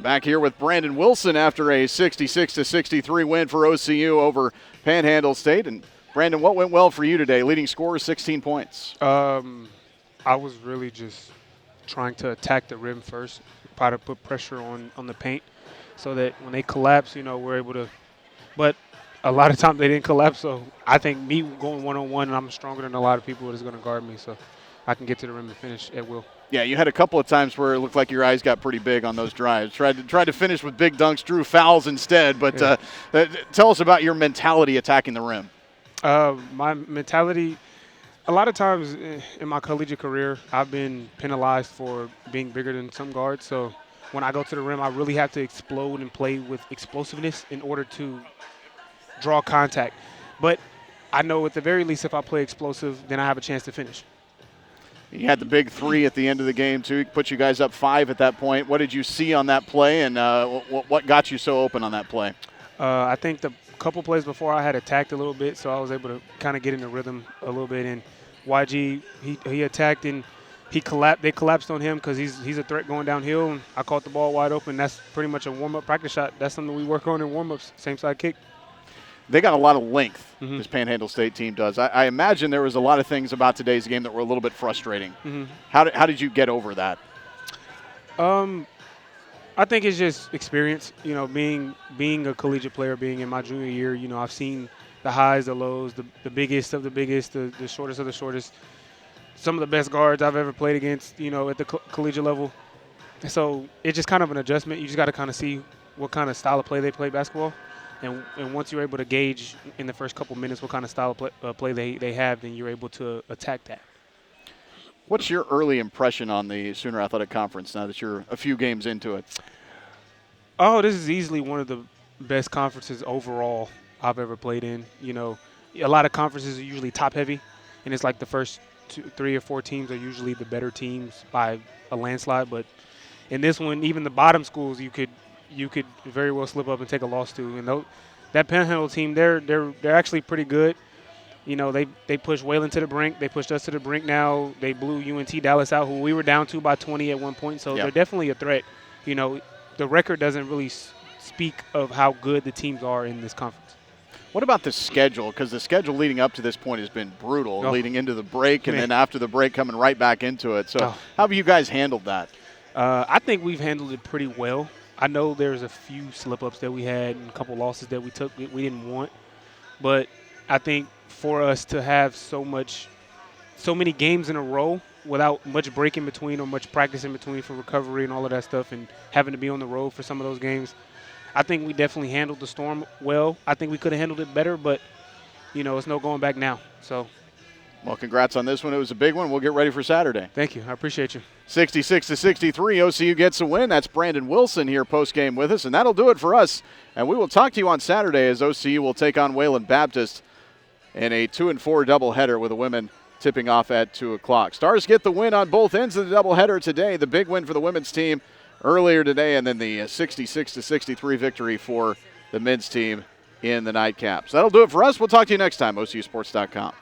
Back here with Brandon Wilson after a 66-63 win for OCU over Panhandle State. And Brandon, what went well for you today? Leading scorer, 16 points. I was really just trying to attack the rim first, try to put pressure on the paint so that when they collapse, we're able to. But a lot of times they didn't collapse, so I think me going one-on-one, and I'm stronger than a lot of people that is going to guard me, so I can get to the rim and finish at will. Yeah, you had a couple of times where it looked like your eyes got pretty big on those drives. Tried to finish with big dunks, drew fouls instead. But tell us about your mentality attacking the rim. My mentality, a lot of times in my collegiate career, I've been penalized for being bigger than some guards. So when I go to the rim, I really have to explode and play with explosiveness in order to draw contact. But I know at the very least if I play explosive, then I have a chance to finish. You had the big three at the end of the game, too. Put you guys up 5 at that point. What did you see on that play, and what got you so open on that play? I think the couple plays before I had attacked a little bit, so I was able to kind of get in the rhythm a little bit. And YG, he attacked, and they collapsed on him because he's a threat going downhill, and I caught the ball wide open. That's pretty much a warm-up practice shot. That's something we work on in warm-ups, same side kick. They got a lot of length, this Panhandle State team does. I imagine there was a lot of things about today's game that were a little bit frustrating. How did you get over that? I think it's just experience. Being a collegiate player, being in my junior year, I've seen the highs, the lows, the biggest of the biggest, the shortest of the shortest. Some of the best guards I've ever played against, at the collegiate level. So it's just kind of an adjustment. You just got to kind of see what kind of style of play they play basketball. And once you're able to gauge in the first couple minutes what kind of style of play they have, then you're able to attack that. What's your early impression on the Sooner Athletic Conference now that you're a few games into it? Oh, this is easily one of the best conferences overall I've ever played in. A lot of conferences are usually top-heavy, and it's like the first 3 or 4 teams are usually the better teams by a landslide. But in this one, even the bottom schools, you could very well slip up and take a loss to. And that Panhandle team, they're actually pretty good. They pushed Wayland to the brink. They pushed us to the brink now. They blew UNT Dallas out, who we were down to by 20 at one point. So they're definitely a threat. The record doesn't really speak of how good the teams are in this conference. What about the schedule? Because the schedule leading up to this point has been brutal, leading into the break and then after the break coming right back into it. So how have you guys handled that? I think we've handled it pretty well. I know there's a few slip-ups that we had and a couple losses that we took we didn't want. But I think for us to have so many games in a row without much break in between or much practice in between for recovery and all of that stuff and having to be on the road for some of those games, I think we definitely handled the storm well. I think we could have handled it better, but, it's no going back now. So. Well, congrats on this one. It was a big one. We'll get ready for Saturday. Thank you. I appreciate you. 66-63, OCU gets a win. That's Brandon Wilson here post-game with us, and that'll do it for us. And we will talk to you on Saturday as OCU will take on Wayland Baptist in a 2-4 doubleheader with the women tipping off at 2 o'clock. Stars get the win on both ends of the doubleheader today. The big win for the women's team earlier today, and then the 66-63 victory for the men's team in the nightcap. So that'll do it for us. We'll talk to you next time, OCUsports.com.